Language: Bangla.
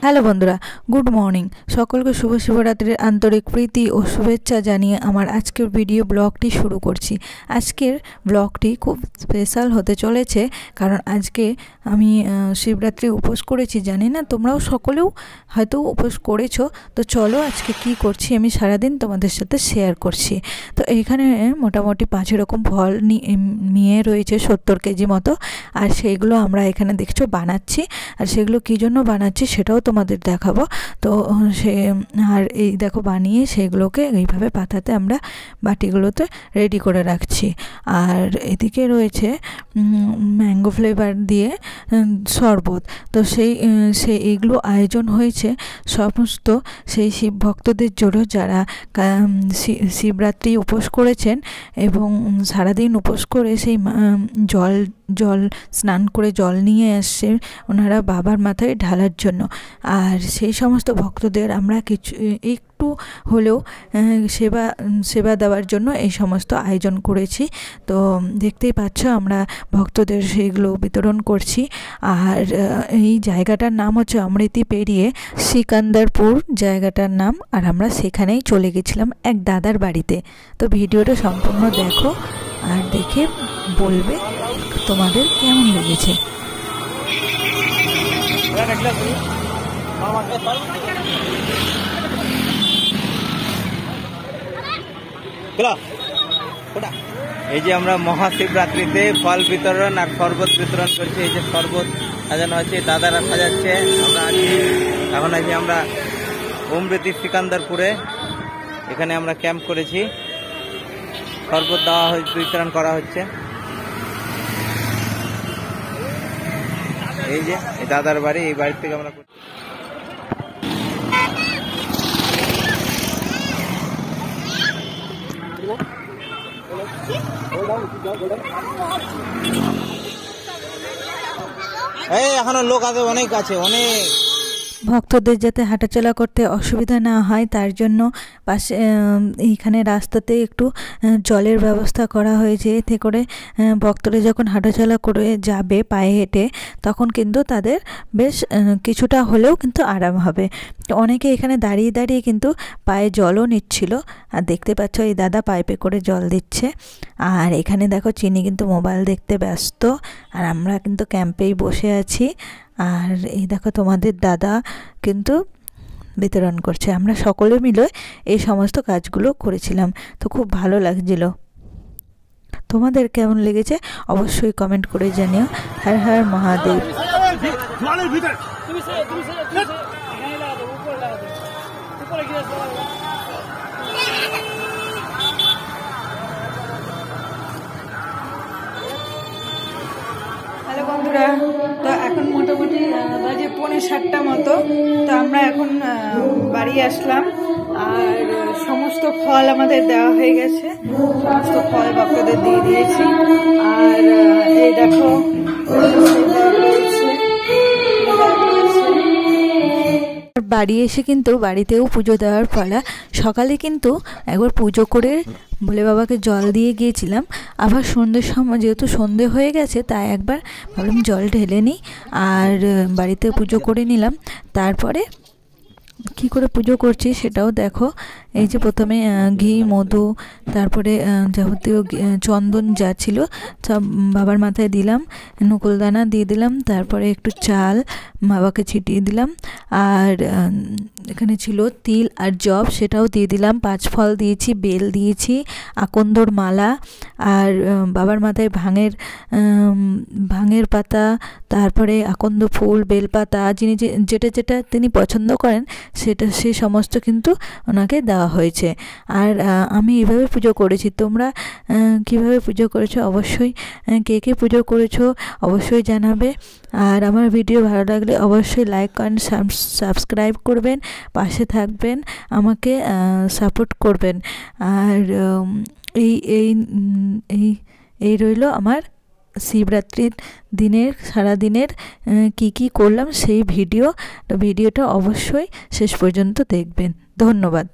হ্যালো বন্ধুরা, গুড মর্নিং। সকলকে শুভ শিবরাত্রির আন্তরিক প্রীতি ও শুভেচ্ছা জানিয়ে আমার আজকের ভিডিও ব্লগটি শুরু করছি। আজকের ব্লগটি খুব স্পেশাল হতে চলেছে, কারণ আজকে আমি শিবরাত্রি উপোস করেছি। জানি না তোমরাও সকলেও হয়তো উপোস করেছো। তো চলো আজকে কি করছি আমি সারাদিন তোমাদের সাথে শেয়ার করছি। তো এইখানে মোটামুটি 5 রকম ফল নিয়ে রয়েছে 70 কেজি মতো, আর সেইগুলো আমরা এখানে দেখছো বানাচ্ছি। আর সেগুলো কী জন্য বানাচ্ছি সেটাও তোমাদের দেখাবো। তো আর এই দেখো বানিয়ে সেগুলোকে এইভাবে পাতাতে আমরা বাটিগুলোতে রেডি করে রাখছি। আর এদিকে রয়েছে ম্যাঙ্গো ফ্লেভার দিয়ে শরবত। তো এইগুলো আয়োজন হয়েছে সমস্ত সেই শিব ভক্তদের জন্য, যারা শিবরাত্রি উপোস করেছেন এবং সারাদিন উপোস করে সেই জল স্নান করে জল নিয়ে আসছে ওনারা বাবার মাথায় ঢালার জন্য। আর সেই সমস্ত ভক্তদের আমরা একটু হলেও সেবা দেওয়ার জন্য এই সমস্ত আয়োজন করেছি। তো দেখতেই পাচ্ছ আমরা ভক্তদের সেইগুলো বিতরণ করছি। আর এই জায়গাটার নাম হচ্ছে অমৃতি পেরিয়ে সিকান্দারপুর জায়গাটার নাম। আর আমরা সেখানেই চলে গেছিলাম এক দাদার বাড়িতে। তো ভিডিওটা সম্পূর্ণ দেখো আর দেখে বলবে তোমাদের কেমন লেগেছে। এই যে আমরা মহাশিবরাত্রিতে ফল বিতরণ আর শরবত বিতরণ করছি। এই যে শরবত সাজানো হচ্ছে, দাদারা সাজাচ্ছে। এখন আছি আমরা অমৃতি সিকান্দারপুরে, এখানে আমরা ক্যাম্প করেছি। শরবত দেওয়া বিতরণ করা হচ্ছে। এই যে দাদার বাড়ি, এই বাড়ি থেকে আমরা এখনো লোক আছে, অনেক আছে, অনেক ভক্তদের যাতে হাঁটাচলা করতে অসুবিধা না হয় তার জন্য পাশে এইখানে রাস্তাতে একটু জলের ব্যবস্থা করা হয়েছে। এতে করে ভক্তরা যখন হাঁটাচলা করে যাবে পায়ে হেঁটে, তখন কিন্তু তাদের বেশ কিছুটা হলেও কিন্তু আরাম হবে। অনেকে এখানে দাঁড়িয়ে দাঁড়িয়ে কিন্তু পায়ে জলও নিচ্ছিল। আর দেখতে পাচ্ছ এই দাদা পাইপে করে জল দিচ্ছে। আর এখানে দেখো চিনি কিন্তু মোবাইল দেখতে ব্যস্ত, আর আমরা কিন্তু ক্যাম্পেই বসে আছি। আর এই দেখো তোমাদের দাদা কিন্তু বিতরণ করছে। আমরা সকলে মিলে এই সমস্ত কাজগুলো করেছিলাম। তো খুব ভালো লাগছিল। তোমাদের কেমন লেগেছে অবশ্যই কমেন্ট করে জানিও। হর হর মহাদেব। হ্যালো বন্ধুরা, তো এখন মোটামুটি বাজে 6:45 মতো। তো আমরা এখন বাড়ি আসলাম। আর সমস্ত ফল আমাদের দেওয়া হয়ে গেছে, সমস্ত ফল ভক্তদের দিয়ে দিয়েছি। আর এই দেখো বাড়ি এসে কিন্তু বাড়িতেও পুজো দেওয়ার পালা। সকালে কিন্তু একবার পুজো করে ভোলে বাবাকে জল দিয়ে গিয়েছিলাম। আবার সন্ধ্যের সময় যেহেতু সন্ধে হয়ে গেছে, তাই একবার ভাবলাম জল ঢেলে নিই আর বাড়িতে পুজো করে নিলাম। তারপরে কি করে পুজো করছি সেটাও দেখো। এই যে প্রথমে ঘি, মধু, তারপরে যাবতীয় চন্দন যা ছিল সব বাবার মাথায় দিলাম, নকুলদানা দিয়ে দিলাম, তারপরে একটু চাল বাবাকে ছিটিয়ে দিলাম। আর এখানে ছিল তিল আর জব, সেটাও দিয়ে দিলাম। 5 ফল দিয়েছি, বেল দিয়েছি, আকন্দর মালা, আর বাবার মাথায় ভাঙের পাতা, তারপরে আকন্দ ফুল, বেলপাতা, যিনি যেটা তিনি পছন্দ করেন সেই সমস্ত কিন্তু ওনাকে দেওয়া হয়েছে। আর আমি এইভাবে পুজো করেছি। তোমরা কিভাবে পুজো করেছো অবশ্যই, কে কে পুজো করেছো অবশ্যই জানাবে। আর আমার ভিডিও ভালো লাগলে অবশ্যই লাইক করেন, সাবস্ক্রাইব করবেন, পাশে থাকবেন, আমাকে সাপোর্ট করবেন। আর এই রইল আমার শিবরাত্রির দিনের সারাদিনের কি করলাম সেই ভিডিওটা অবশ্যই শেষ পর্যন্ত দেখবেন। ধন্যবাদ।